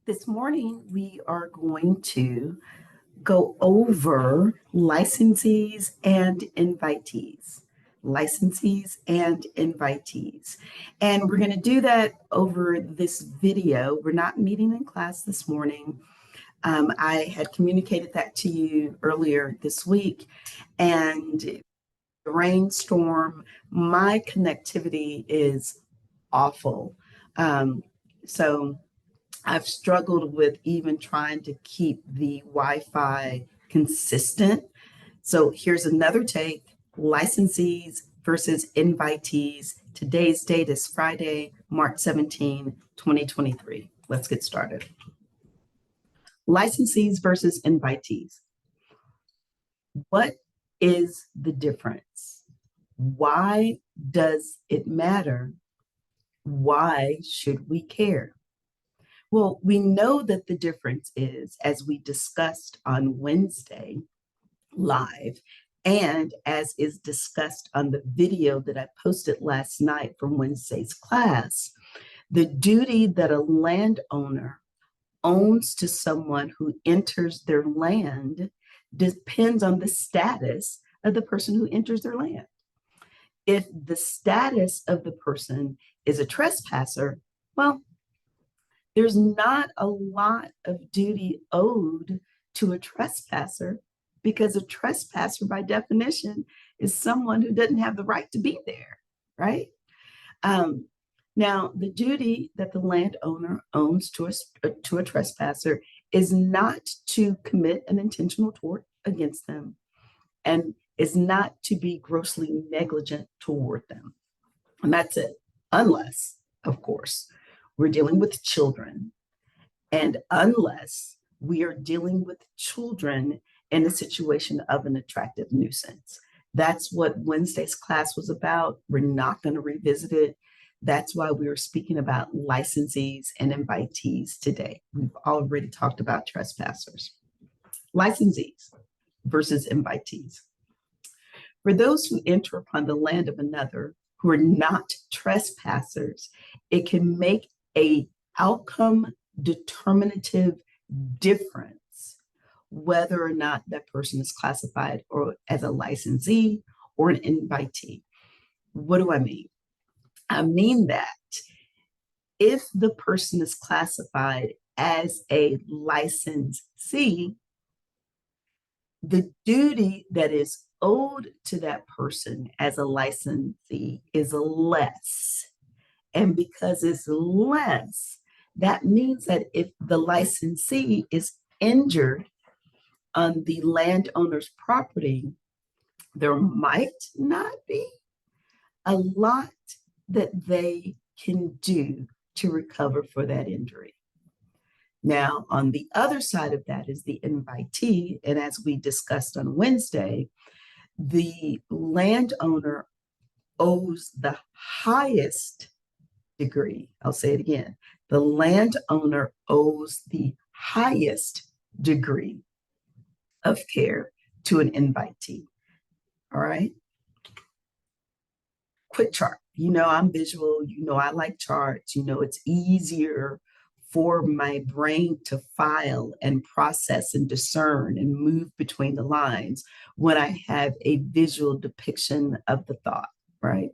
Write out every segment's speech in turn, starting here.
This morning, we are going to go over licensees and invitees. Licensees and invitees. And we're going to do that over this video. We're not meeting in class this morning. I had communicated that to you earlier this week, and the rainstorm, my connectivity is awful. So I've struggled with even trying to keep the Wi-Fi consistent. So here's another take: licensees versus invitees. Today's date is Friday, March 17, 2023. Let's get started. Licensees versus invitees. What is the difference? Why does it matter? Why should we care? Well, we know that the difference is, as we discussed on Wednesday live, and as is discussed on the video that I posted last night from Wednesday's class, the duty that a landowner owns to someone who enters their land depends on the status of the person who enters their land. If the status of the person is a trespasser, well, there's not a lot of duty owed to a trespasser, because a trespasser, by definition, is someone who doesn't have the right to be there, right? Now, the duty that the landowner owns to a trespasser is not to commit an intentional tort against them, and is not to be grossly negligent toward them. And that's it, unless, of course, we're dealing with children, and unless we are dealing with children in a situation of an attractive nuisance. That's what Wednesday's class was about. We're not going to revisit it. That's why we were speaking about licensees and invitees today. We've already talked about trespassers. Licensees versus invitees. For those who enter upon the land of another who are not trespassers, it can make a outcome determinative difference whether or not that person is classified or as a licensee or an invitee. What do I mean? I mean that if the person is classified as a licensee, the duty that is owed to that person as a licensee is less. And because it's less, that means that if the licensee is injured on the landowner's property, there might not be a lot that they can do to recover for that injury. Now, on the other side of that is the invitee. And as we discussed on Wednesday, the landowner owes the highest degree. I'll say it again. The landowner owes the highest degree of care to an invitee. All right. Quick chart. You know, I'm visual. You know, I like charts. You know, it's easier for my brain to file and process and discern and move between the lines when I have a visual depiction of the thought, right?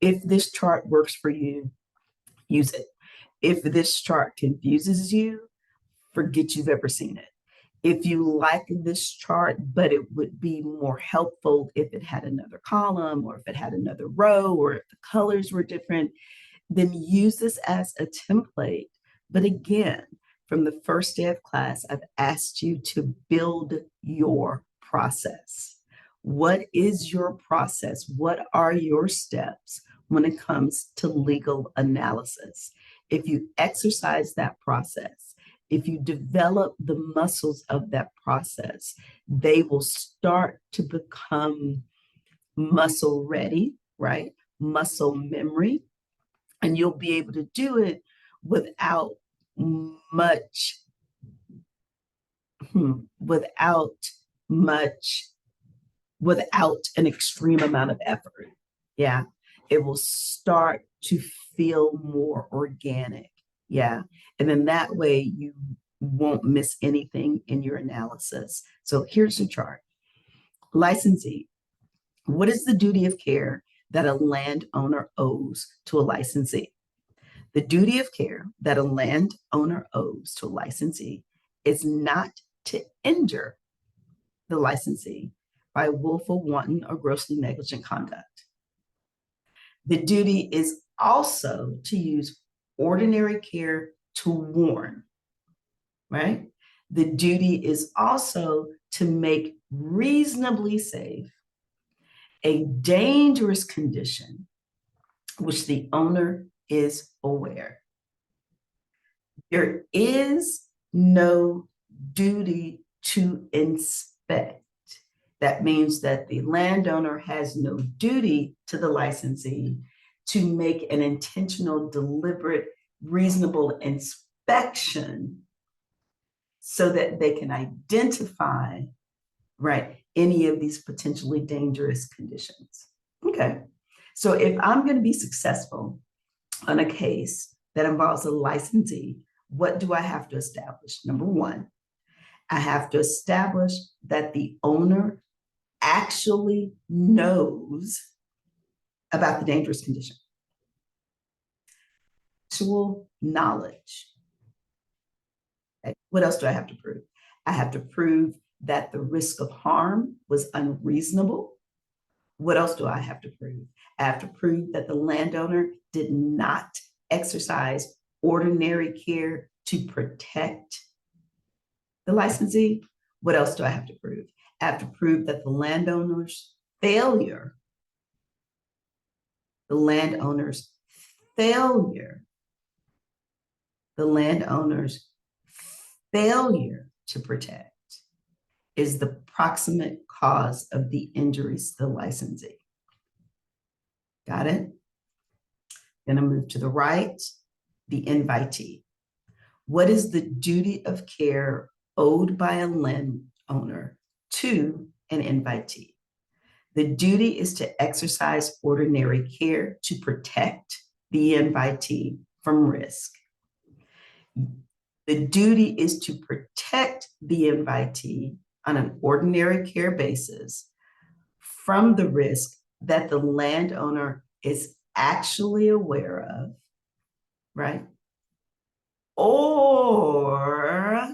If this chart works for you, use it. If this chart confuses you, forget you've ever seen it. If you like this chart, but it would be more helpful if it had another column, or if it had another row, or if the colors were different, then use this as a template. But again, from the first day of class, I've asked you to build your process. What is your process? What are your steps when it comes to legal analysis? If you exercise that process, if you develop the muscles of that process, they will start to become muscle ready, right? Muscle memory. And you'll be able to do it without much, without an extreme amount of effort. Yeah. It will start to feel more organic. Yeah. And then that way you won't miss anything in your analysis. So here's the chart. Licensee. What is the duty of care that a landowner owes to a licensee? The duty of care that a landowner owes to a licensee is not to injure the licensee by willful, wanton, or grossly negligent conduct. The duty is also to use ordinary care to warn, right? The duty is also to make reasonably safe a dangerous condition which the owner is aware. There is no duty to inspect. That means that the landowner has no duty to the licensee to make an intentional, deliberate, reasonable inspection so that they can identify, right, any of these potentially dangerous conditions. Okay. So if I'm going to be successful on a case that involves a licensee, what do I have to establish? Number one, I have to establish that the owner actually knows about the dangerous condition. Actual knowledge. Okay. What else do I have to prove? I have to prove that the risk of harm was unreasonable. What else do I have to prove? I have to prove that the landowner did not exercise ordinary care to protect the licensee. What else do I have to prove? I have to prove that the landowner's failure, the landowner's failure, the landowner's failure to protect is the proximate cause of the injuries to the licensee. Got it? Gonna move to the right, the invitee. What is the duty of care owed by a landowner to an invitee? The duty is to exercise ordinary care to protect the invitee from risk. The duty is to protect the invitee on an ordinary care basis from the risk that the landowner is actually aware of, right? Or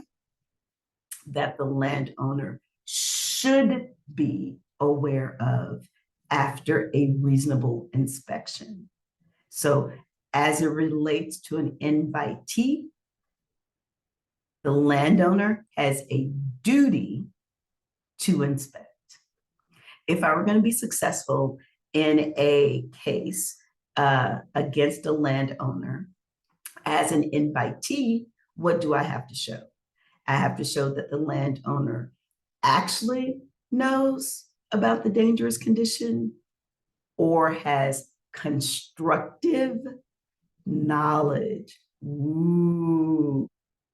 that the landowner should be aware of after a reasonable inspection. So as it relates to an invitee, the landowner has a duty to inspect. If I were going to be successful in a case against a landowner as an invitee, what do I have to show? I have to show that the landowner actually knows about the dangerous condition or has constructive knowledge. Ooh,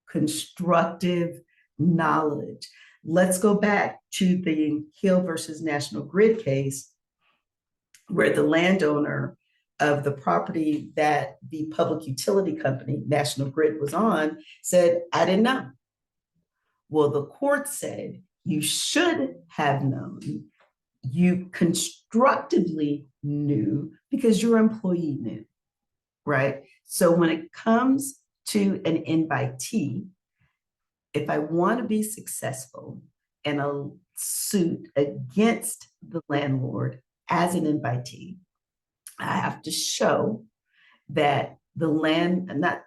constructive knowledge. Let's go back to the Hill versus National Grid case where the landowner of the property that the public utility company, National Grid, was on said, I didn't know. Well, the court said, you should have known. You constructively knew because your employee knew, right? So when it comes to an invitee, if I want to be successful in a suit against the landlord as an invitee, I have to show that the landowner,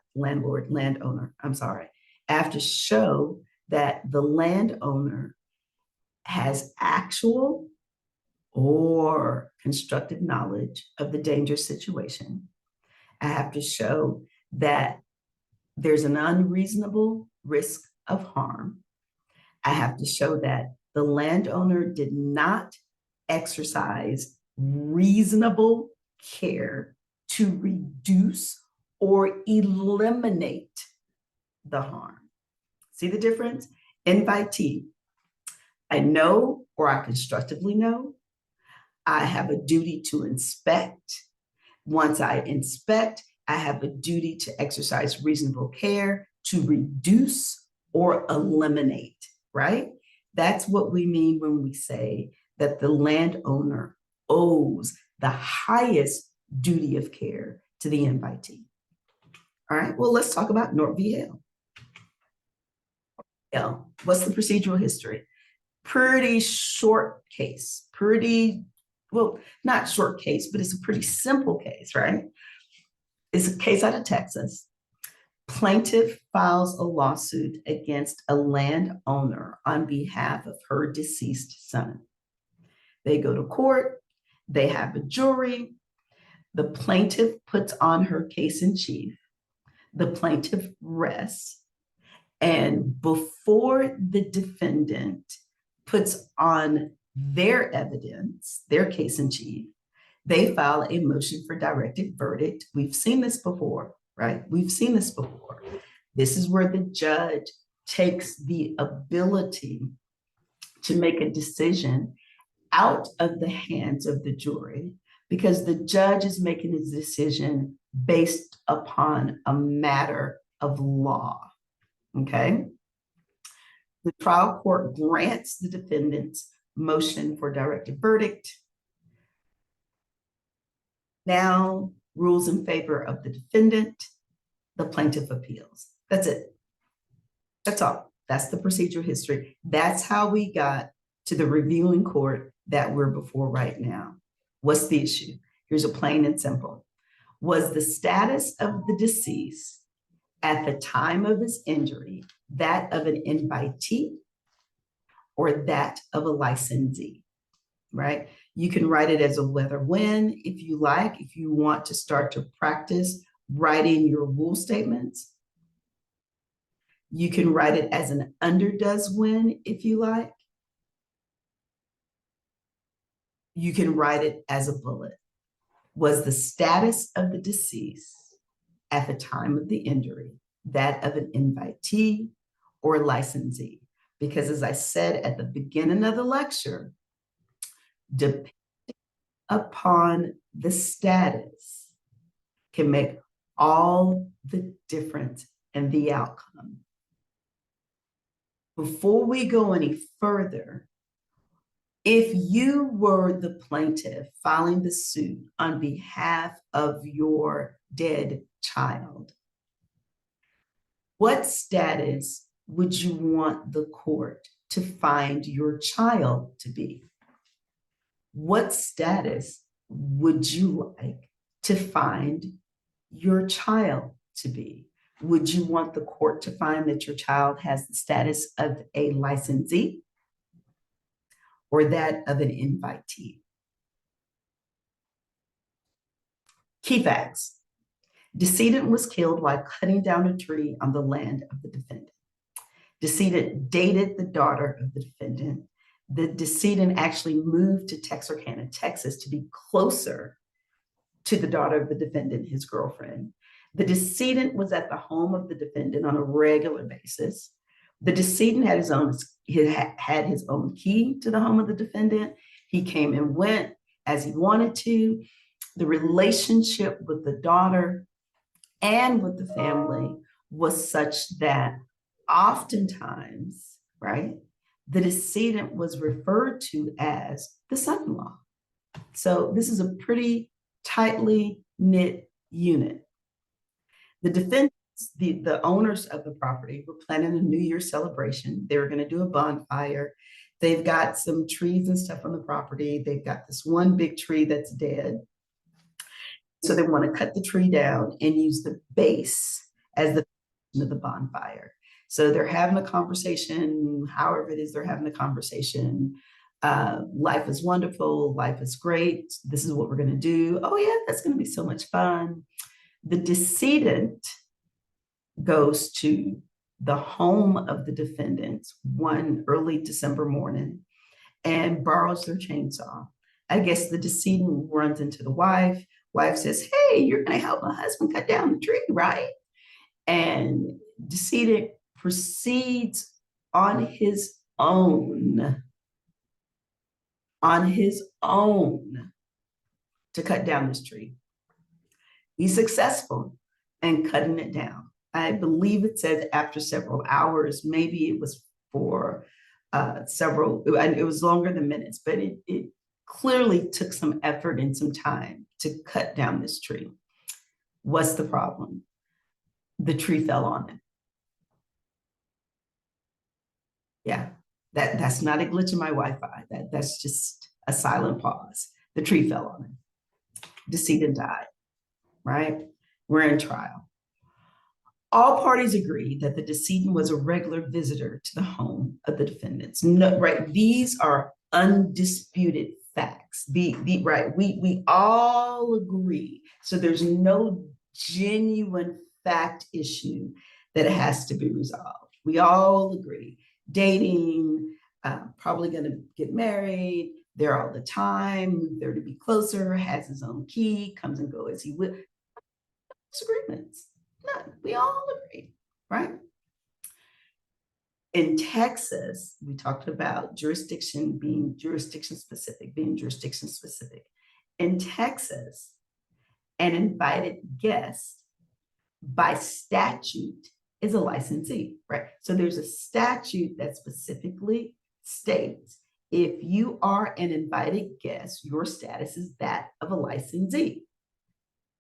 I'm sorry. I have to show that the landowner has actual or constructive knowledge of the dangerous situation. I have to show that there's an unreasonable risk of harm. I have to show that the landowner did not exercise reasonable care to reduce or eliminate the harm. See the difference? Invitee, I know or I constructively know. I have a duty to inspect. Once I inspect, I have a duty to exercise reasonable care to reduce or eliminate, right? That's what we mean when we say that the landowner owes the highest duty of care to the invitee. All right, well, let's talk about North v. Hale. What's the procedural history? Pretty short case, well, not short case, but it's a pretty simple case, right? It's a case out of Texas. Plaintiff files a lawsuit against a landowner on behalf of her deceased son. They go to court, they have a jury, the plaintiff puts on her case in chief, the plaintiff rests, and before the defendant puts on their evidence, their case in chief, they file a motion for directed verdict. We've seen this before, right? We've seen this before. This is where the judge takes the ability to make a decision out of the hands of the jury, because the judge is making a decision based upon a matter of law. Okay. The trial court grants the defendant's motion for directed verdict. Now rules in favor of the defendant, the plaintiff appeals. That's it. That's all. That's the procedural history. That's how we got to the reviewing court that we're before right now. What's the issue? Here's a plain and simple. Was the status of the deceased at the time of his injury that of an invitee or that of a licensee, right? You can write it as a whether when if you like, if you want to start to practice writing your rule statements. You can write it as an under does when if you like. You can write it as a bullet. Was the status of the deceased at the time of the injury that of an invitee or licensee? Because as I said at the beginning of the lecture, depending upon the status can make all the difference in the outcome. Before we go any further, if you were the plaintiff filing the suit on behalf of your dead child, what status would you want the court to find your child to be? What status would you like to find your child to be? Would you want the court to find that your child has the status of a licensee or that of an invitee? Key facts. Decedent was killed while cutting down a tree on the land of the defendant. Decedent dated the daughter of the defendant. The decedent actually moved to Texarkana, Texas, to be closer to the daughter of the defendant, his girlfriend. The decedent was at the home of the defendant on a regular basis. The decedent had his own key to the home of the defendant. He came and went as he wanted to. The relationship with the daughter and with the family was such that oftentimes, right, the decedent was referred to as the son-in-law. So this is a pretty tightly knit unit. The defendants, the owners of the property, were planning a New Year's celebration. They were going to do a bonfire. They've got some trees and stuff on the property. They've got this one big tree that's dead. So they want to cut the tree down and use the base as the of the bonfire. So they're having a conversation, however it is they're having a conversation. Life is wonderful. Life is great. This is what we're going to do. Oh yeah, that's going to be so much fun. The decedent goes to the home of the defendant one early December morning and borrows their chainsaw. I guess the decedent runs into the wife. Wife says, "Hey, you're going to help my husband cut down the tree, right?" And decedent proceeds on his own to cut down this tree. He's successful. and cutting it down. I believe it said after several hours, maybe it was for it was longer than minutes, but it clearly took some effort and some time to cut down this tree. What's the problem? The tree fell on it. Yeah, that's not a glitch in my Wi-Fi. That's just a silent pause. The tree fell on it. Decedent died, right? We're in trial. All parties agree that the decedent was a regular visitor to the home of the defendants. No, right? These are undisputed facts. Right. We all agree. So there's no genuine fact issue that has to be resolved. We all agree. Dating, probably going to get married, there all the time, moved there to be closer, has his own key, comes and go as he will. Disagreements. None. We all agree, right? In Texas, we talked about jurisdiction specific. In Texas, an invited guest by statute is a licensee, right? So there's a statute that specifically states if you are an invited guest, your status is that of a licensee,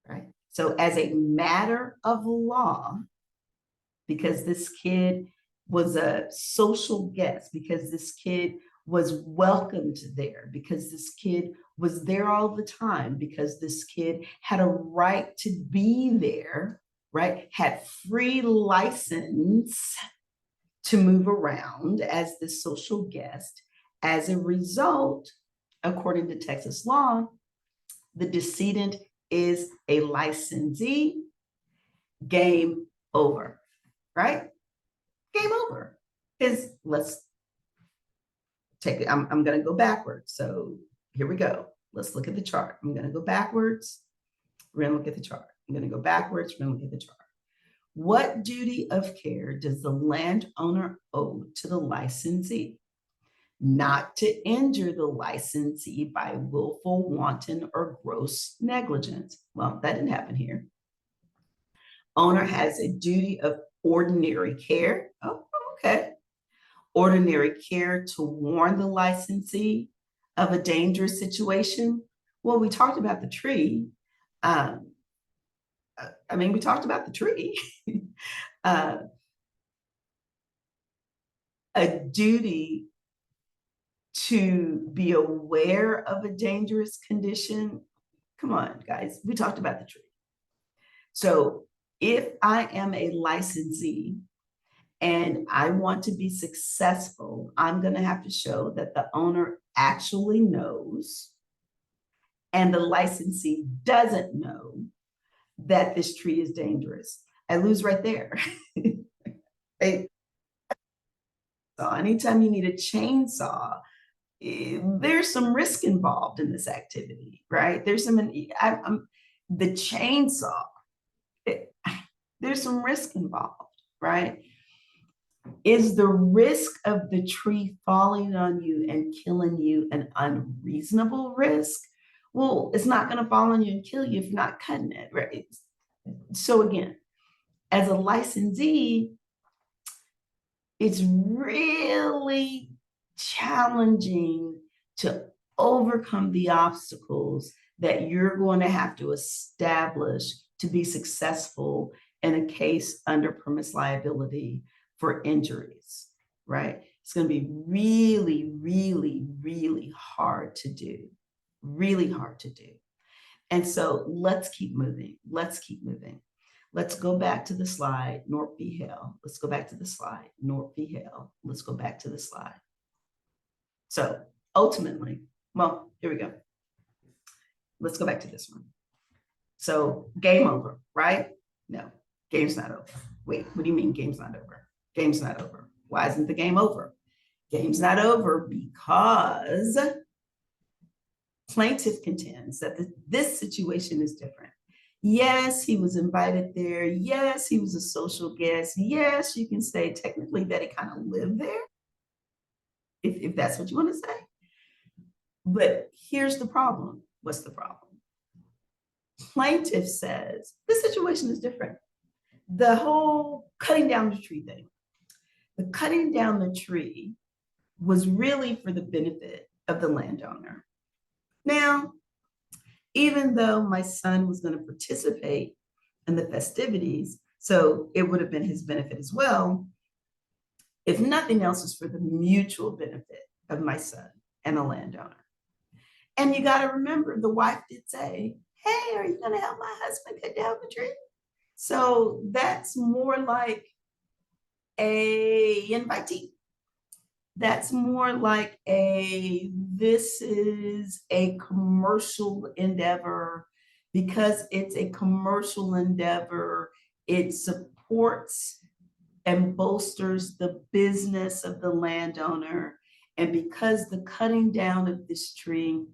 right? So as a matter of law, because this kid was a social guest, because this kid was welcomed there, because this kid was there all the time, because this kid had a right to be there, right? Had free license to move around as this social guest. As a result, according to Texas law, the decedent is a licensee. Game over, right? Game over. Because let's take it. I'm going to go backwards. So here we go. Let's look at the chart. I'm going to go backwards. We're going to look at the chart. I'm going to go backwards. We're going to look at the chart. What duty of care does the landowner owe to the licensee? Not to injure the licensee by willful, wanton, or gross negligence. Well, that didn't happen here. Owner has a duty of ordinary care. Oh, okay. Ordinary care to warn the licensee of a dangerous situation. Well, we talked about the tree. We talked about the tree. A duty to be aware of a dangerous condition. Come on, guys. We talked about the tree. So if I am a licensee and I want to be successful, I'm going to have to show that the owner actually knows and the licensee doesn't know that this tree is dangerous. I lose right there. So anytime you need a chainsaw, there's some risk involved in this activity, right? There's the chainsaw, there's some risk involved, right? Is the risk of the tree falling on you and killing you an unreasonable risk? Well, it's not going to fall on you and kill you if you're not cutting it, right? So again, as a licensee, it's really challenging to overcome the obstacles that you're going to have to establish to be successful in a case under premise liability for injuries, right? It's going to be really, really, really hard to do, really hard to do. And so let's keep moving. Let's keep moving. Let's go back to the slide, North v. Hale. Let's go back to the slide, North v. Hale. Let's go back to the slide. So ultimately, well, here we go. Let's go back to this one. So game over, right? No, game's not over. Wait, what do you mean game's not over? Game's not over. Why isn't the game over? Game's not over because plaintiff contends that this situation is different. Yes, he was invited there. Yes, he was a social guest. Yes, you can say technically that he kind of lived there, if that's what you want to say. But here's the problem. What's the problem? Plaintiff says this situation is different. the whole cutting down the tree thing. The cutting down the tree was really for the benefit of the landowner. Now, even though my son was going to participate in the festivities, so it would have been his benefit as well, if nothing else, is for the mutual benefit of my son and the landowner. And you got to remember, the wife did say, hey, are you going to help my husband cut down the tree? So that's more like a invitee. That's more like this is a commercial endeavor. Because it's a commercial endeavor, it supports and bolsters the business of the landowner. And because the cutting down of this tree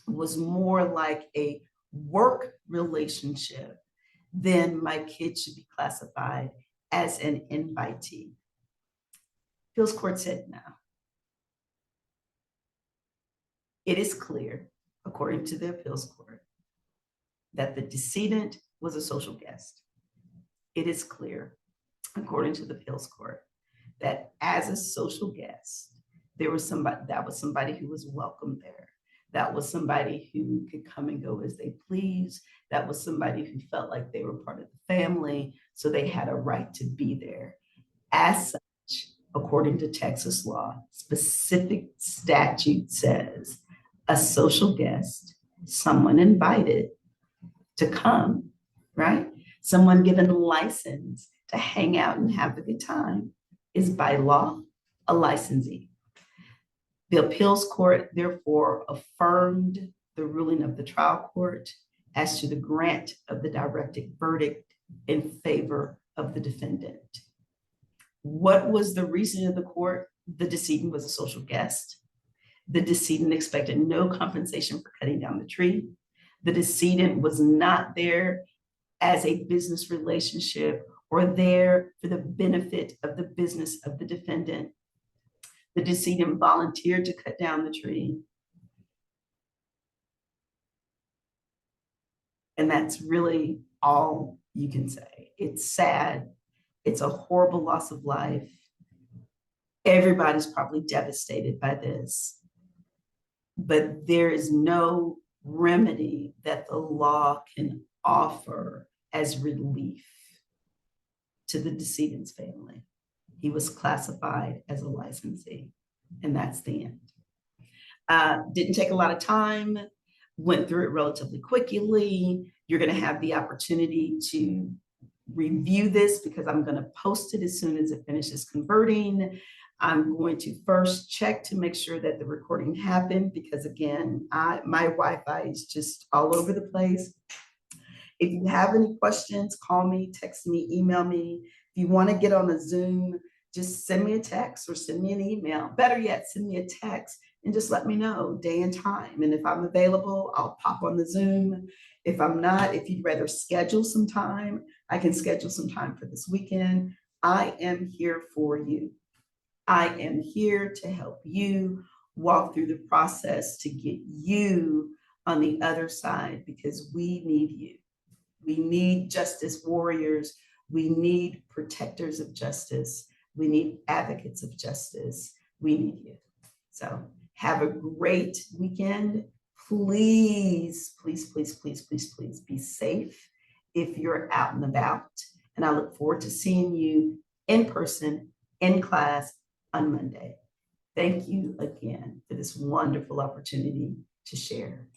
was more like a work relationship, then my kid should be classified as an invitee. Appeals court said no. It is clear, according to the appeals court, that the decedent was a social guest. It is clear, according to the appeals court, that as a social guest, there was somebody who was welcome there. That was somebody who could come and go as they please. That was somebody who felt like they were part of the family, so they had a right to be there. As such, according to Texas law, specific statute says a social guest, someone invited to come, right? Someone given a license to hang out and have a good time is by law a licensee. The appeals court therefore affirmed the ruling of the trial court as to the grant of the directed verdict in favor of the defendant. What was the reasoning of the court? The decedent was a social guest. The decedent expected no compensation for cutting down the tree. The decedent was not there as a business relationship or there for the benefit of the business of the defendant. The decedent volunteered to cut down the tree. And that's really all you can say. It's sad. It's a horrible loss of life. Everybody's probably devastated by this. But there is no remedy that the law can offer as relief to the decedent's family. He was classified as a licensee, and that's the end. Didn't take a lot of time, went through it relatively quickly. You're going to have the opportunity to review this because I'm going to post it as soon as it finishes converting. I'm going to first check to make sure that the recording happened because, again, my Wi-Fi is just all over the place. If you have any questions, call me, text me, email me. If you want to get on a Zoom, just send me a text or send me an email. Better yet, send me a text and just let me know day and time. And if I'm available, I'll pop on the Zoom. If I'm not, if you'd rather schedule some time, I can schedule some time for this weekend. I am here for you. I am here to help you walk through the process to get you on the other side because we need you. We need justice warriors. We need protectors of justice. We need advocates of justice. We need you. So have a great weekend. Please, please, please, please, please, please be safe if you're out and about. And I look forward to seeing you in person, in class on Monday. Thank you again for this wonderful opportunity to share.